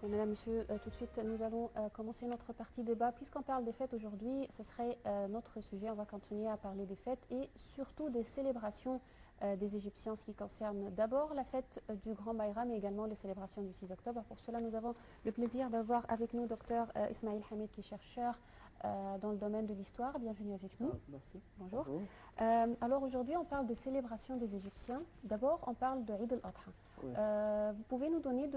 Mesdames, Messieurs, tout de suite, nous allons commencer notre partie débat. Puisqu'on parle des fêtes aujourd'hui, ce serait notre sujet. On va continuer à parler des fêtes et surtout des célébrations des Égyptiens, ce qui concerne d'abord la fête du Grand Bayram et également les célébrations du 6 octobre. Pour cela, nous avons le plaisir d'avoir avec nous Dr Ismail Hamid, qui est chercheur dans le domaine de l'histoire. Bienvenue avec nous. Merci. Bonjour. Bonjour. Alors aujourd'hui, on parle des célébrations des Égyptiens. D'abord, on parle de Eid Oui. al-Adha. Vous pouvez nous donner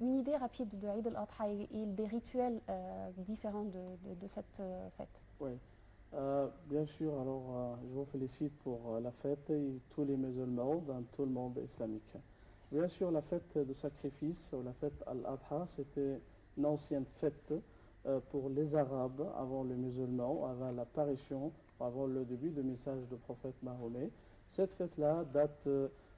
une idée rapide de Eid al-Adha et des rituels différents de cette fête? Oui. Bien sûr, alors je vous félicite pour la fête et tous les musulmans dans tout le monde islamique. Bien sûr, la fête de sacrifice, ou la fête Al-Adha, c'était une ancienne fête pour les Arabes avant les musulmans, avant l'apparition, avant le début du message du prophète Mahomet. Cette fête-là date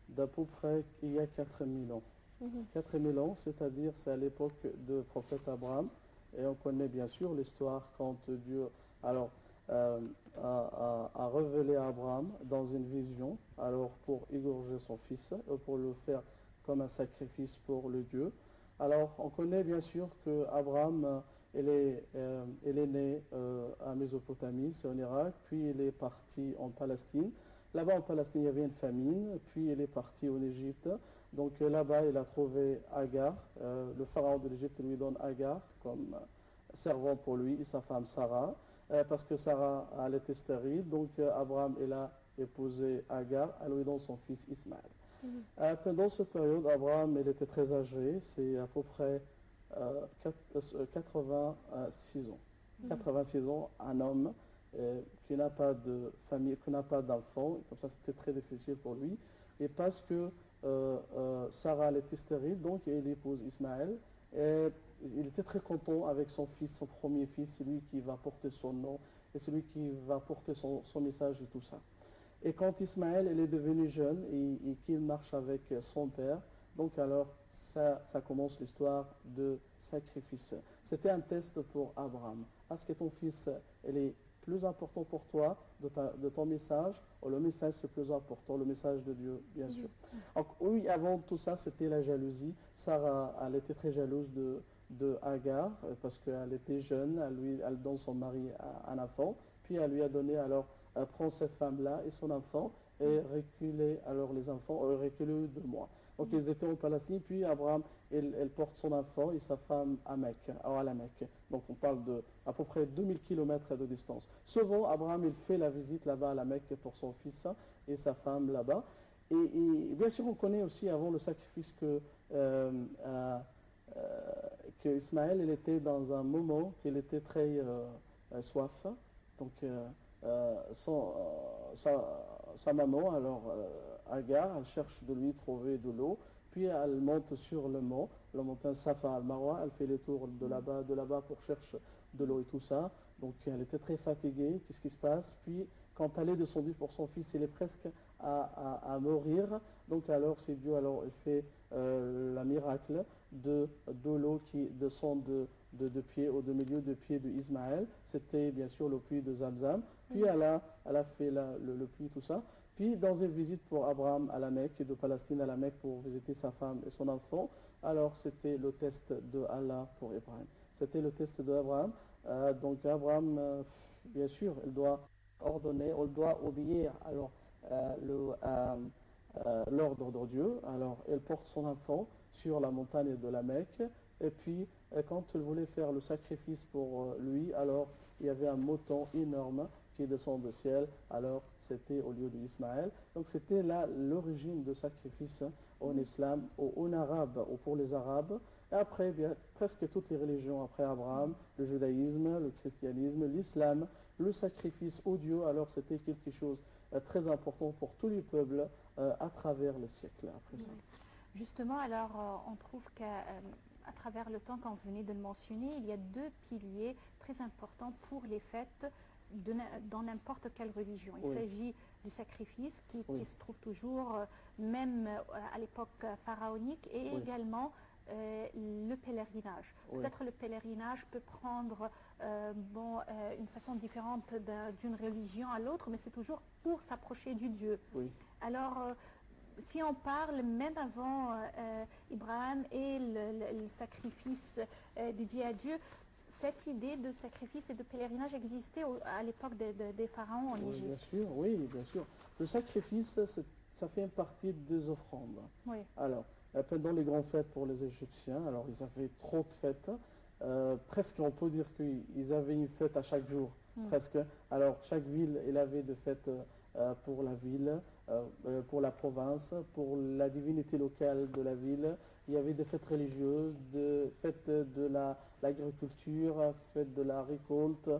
d'à peu près il y a 4000 ans. Mhm. 4000 ans, c'est-à-dire c'est à l'époque du prophète Abraham. Et on connaît bien sûr l'histoire quand Dieu alors, euh, a révélé à Abraham dans une vision, alors pour égorger son fils, pour le faire comme un sacrifice pour le Dieu. Alors, on connaît bien sûr que Abraham, il est né à Mésopotamie, c'est en Irak, puis il est parti en Palestine. Là-bas en Palestine, il y avait une famine, puis il est parti en Égypte. Donc là-bas, il a trouvé Agar. Le pharaon de l'Égypte lui donne Agar comme servant pour lui et sa femme Sarah, parce que Sarah elle était stérile. Donc Abraham il a épousé Agar, elle lui donne son fils Ismaël. Mhm. Pendant cette période, Abraham il était très âgé, c'est à peu près 86 ans. Mhm. 86 ans, un homme qui n'a pas de famille, qui n'a pas d'enfant, comme ça c'était très difficile pour lui. Et parce que Sarah elle était stérile, donc il épouse Ismaël. Et il était très content avec son fils, son premier fils, celui qui va porter son nom et celui qui va porter son message et tout ça. Et quand Ismaël il est devenu jeune et qu'il marche avec son père, donc alors ça commence l'histoire de sacrifice. C'était un test pour Abraham. Est-ce que ton fils il est plus important pour toi de ton message ou le message c'est plus important, le message de Dieu, bien sûr. Mhm. Donc oui, avant tout ça, c'était la jalousie. Sarah, elle était très jalouse de Agar parce qu'elle était jeune, elle donne son mari à un enfant, puis elle lui a donné alors prend cette femme-là et son enfant et reculer alors les enfants, reculer de moi. Donc Mhm. ils étaient en Palestine, puis Abraham, il porte son enfant et sa femme à Mecque, à la Mecque. Donc on parle de à peu près 2000 kilomètres de distance. Souvent, Abraham, il fait la visite là-bas à la Mecque pour son fils et sa femme là-bas. Et bien sûr, on connaît aussi avant le sacrifice euh, euh, que Ismaël, il était dans un moment qu'il était très soif. Donc, son, sa maman, alors Agar, elle cherche de lui trouver de l'eau, puis elle monte sur le mont, la montagne Safa al-Marwa, elle fait les tours Mhm. de là-bas pour chercher de l'eau et tout ça. Donc elle était très fatiguée, qu'est-ce qui se passe? Puis quand elle est descendue pour son fils, il est presque à mourir. Donc alors c'est Dieu, alors il fait la miracle de l'eau qui descend de pied ou de milieu de pied de Ismaël. C'était bien sûr le puits de Zamzam. Puis Mhm. elle a fait le puits, tout ça. Puis dans une visite pour Abraham à la Mecque, de Palestine à la Mecque pour visiter sa femme et son enfant, alors c'était le test de Allah pour Abraham. C'était le test d'Abraham. Donc Abraham, bien sûr, il doit ordonner, il doit obéir alors l'ordre de Dieu. Alors il porte son enfant sur la montagne de la Mecque. Et puis quand il voulait faire le sacrifice pour lui, alors il y avait un mouton énorme qui descend du ciel. Alors c'était au lieu d'Ismaël. Donc c'était là l'origine de sacrifice en Mhm. islam ou en arabe ou pour les arabes. Et après, bien, presque toutes les religions après Abraham, le judaïsme, le christianisme, l'islam, le sacrifice au Dieu, alors c'était quelque chose de très important pour tous les peuples à travers les siècles après ça. Oui. Justement, alors, on trouve qu'à travers le temps, quand vous venez de le mentionner, il y a deux piliers très importants pour les fêtes dans n'importe quelle religion. Il Oui, s'agit du sacrifice qui oui, se trouve toujours, même à l'époque pharaonique, et oui, également le pèlerinage. oui, Peut-être le pèlerinage peut prendre une façon différente d'une religion à l'autre, mais c'est toujours pour s'approcher du Dieu. oui. Alors, si on parle même avant Ibrahim et le sacrifice dédié à Dieu, cette idée de sacrifice et de pèlerinage existait à l'époque des pharaons en Oui, bien Égypte. sûr, oui, bien sûr. Le sacrifice, ça fait partie des offrandes. Oui. Alors, pendant les grandes fêtes pour les Égyptiens, alors ils avaient trop de fêtes. Presque, on peut dire qu'ils avaient une fête à chaque jour, presque. Alors, chaque ville, elle avait des fêtes pour la ville, pour la province, pour la divinité locale de la ville. Il y avait des fêtes religieuses, des fêtes de l'agriculture, fêtes de la récolte,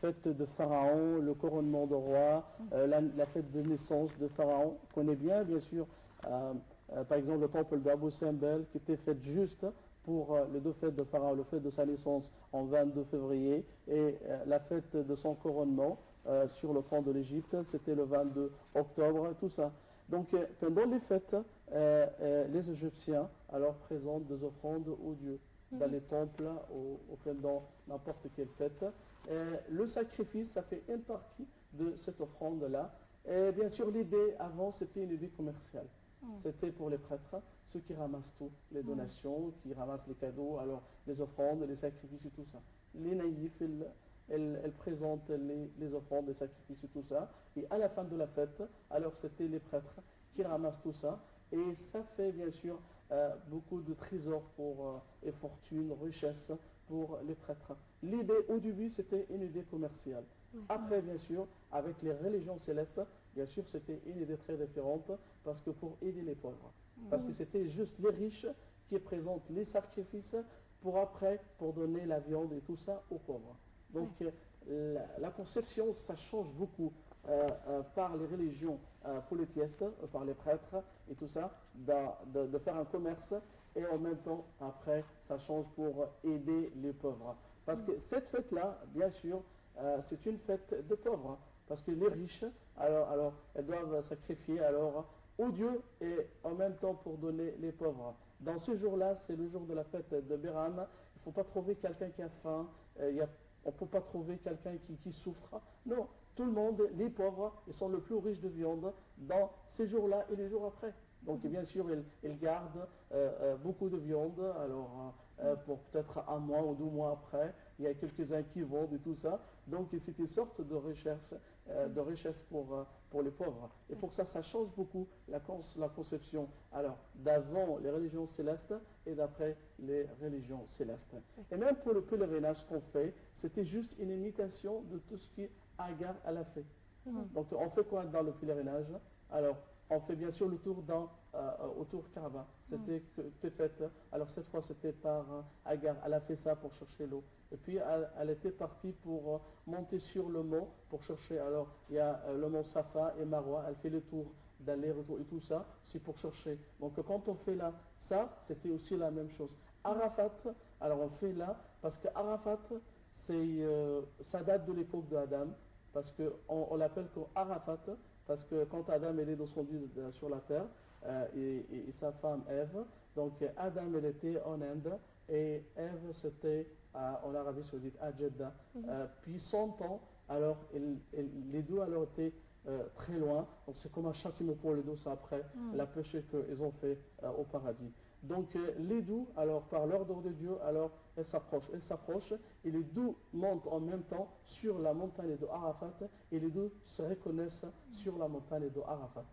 fête de Pharaon, le couronnement de roi, la fête de naissance de Pharaon. On connaît bien sûr, par exemple, le temple d'Abou Simbel qui était fait juste pour les deux fêtes de Pharaon, le fête de sa naissance en 22 février et la fête de son couronnement sur le front de l'Égypte, c'était le 22 octobre, tout ça. Donc pendant les fêtes, les Égyptiens alors présentent des offrandes aux dieux dans les temples ou pendant n'importe quelle fête. Le sacrifice, ça fait une partie de cette offrande-là. Et bien sûr, l'idée avant, c'était une idée commerciale. C'était pour les prêtres, ceux qui ramassent tout, les donations, qui ramassent les cadeaux, alors les offrandes, les sacrifices et tout ça. Les naïfs, elles présentent les offrandes, les sacrifices et tout ça. Et à la fin de la fête, alors c'était les prêtres qui ramassent tout ça. Et ça fait bien sûr beaucoup de trésors et fortune, richesse pour les prêtres. L'idée au début, c'était une idée commerciale. Après, bien sûr, avec les religions célestes, bien sûr, c'était une idée très différente parce que pour aider les pauvres. Parce que c'était juste les riches qui présentent les sacrifices pour après, pour donner la viande et tout ça aux pauvres. Donc, la conception, ça change beaucoup par les religions polythéistes, par les prêtres et tout ça, de faire un commerce et en même temps, après, ça change pour aider les pauvres. Parce que cette fête-là, bien sûr, c'est une fête de pauvres. Parce que les riches, alors elles doivent sacrifier alors aux dieux et en même temps pour donner les pauvres. Dans ce jour-là, c'est le jour de la fête de Béram. Il ne faut pas trouver quelqu'un qui a faim. On ne peut pas trouver quelqu'un qui souffre. Non, tout le monde, les pauvres, ils sont le plus riches de viande dans ces jours-là et les jours après. Donc bien sûr, ils gardent beaucoup de viande. Alors pour peut-être un mois ou 2 mois après, il y a quelques-uns qui vendent et tout ça. Donc c'est une sorte de richesse pour les pauvres. Et pour ça, ça change beaucoup la conception. Alors d'avant les religions célestes et d'après les religions célestes. Et même pour le pèlerinage qu'on fait, c'était juste une imitation de tout ce qui Agar a fait. Donc on fait quoi dans le pèlerinage? Alors on fait bien sûr le tour autour Kaaba. C'était fait. Alors cette fois c'était par Agar. Elle a fait ça pour chercher l'eau. Et puis elle était partie pour monter sur le mont pour chercher. Alors il y a le mont Safa et Marwa. Elle fait le tour d'aller-retour et tout ça. C'est pour chercher. Donc quand on fait là, ça c'était aussi la même chose. Arafat, alors on fait là parce que Arafat, ça date de l'époque d'Adam. Parce qu'on l'appelle Arafat parce que quand Adam est descendu sur la terre, et sa femme Ève, donc Adam il était en Inde et Ève c'était en Arabie Saoudite, à Jeddah. Puis 100 ans, alors les deux alors étaient très loin, donc c'est comme un châtiment pour les deux, ça après la péché qu'ils ont fait au paradis. Donc les deux, alors par l'ordre de Dieu, alors elles s'approchent, et les deux montent en même temps sur la montagne de Arafat, et les deux se reconnaissent sur la montagne de Arafat.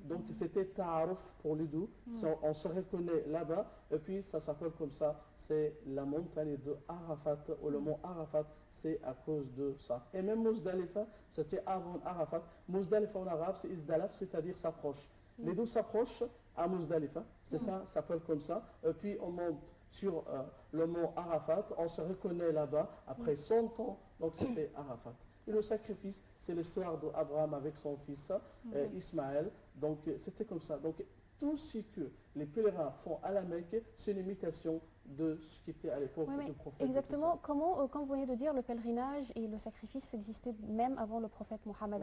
Donc c'était Ta'aruf pour les deux, on se reconnaît là-bas, et puis ça s'appelle comme ça, c'est la montagne de Arafat, ou le mont Arafat, c'est à cause de ça. Et même Muzdalifa, c'était avant Arafat. Muzdalifa en arabe, c'est Isdalaf, c'est-à-dire s'approche. Les deux s'approchent à Muzdalifa, c'est ça, ça s'appelle comme ça. Et puis on monte sur le mont Arafat, on se reconnaît là-bas après 100 ans, donc c'était Arafat. Et le sacrifice, c'est l'histoire d'Abraham avec son fils Ismaël, donc c'était comme ça. Donc tout ce que les pèlerins font à la Mecque, c'est une imitation de ce qui était à l'époque du prophète. Exactement, comment, comme vous venez de dire, le pèlerinage et le sacrifice existaient même avant le prophète Mohammed.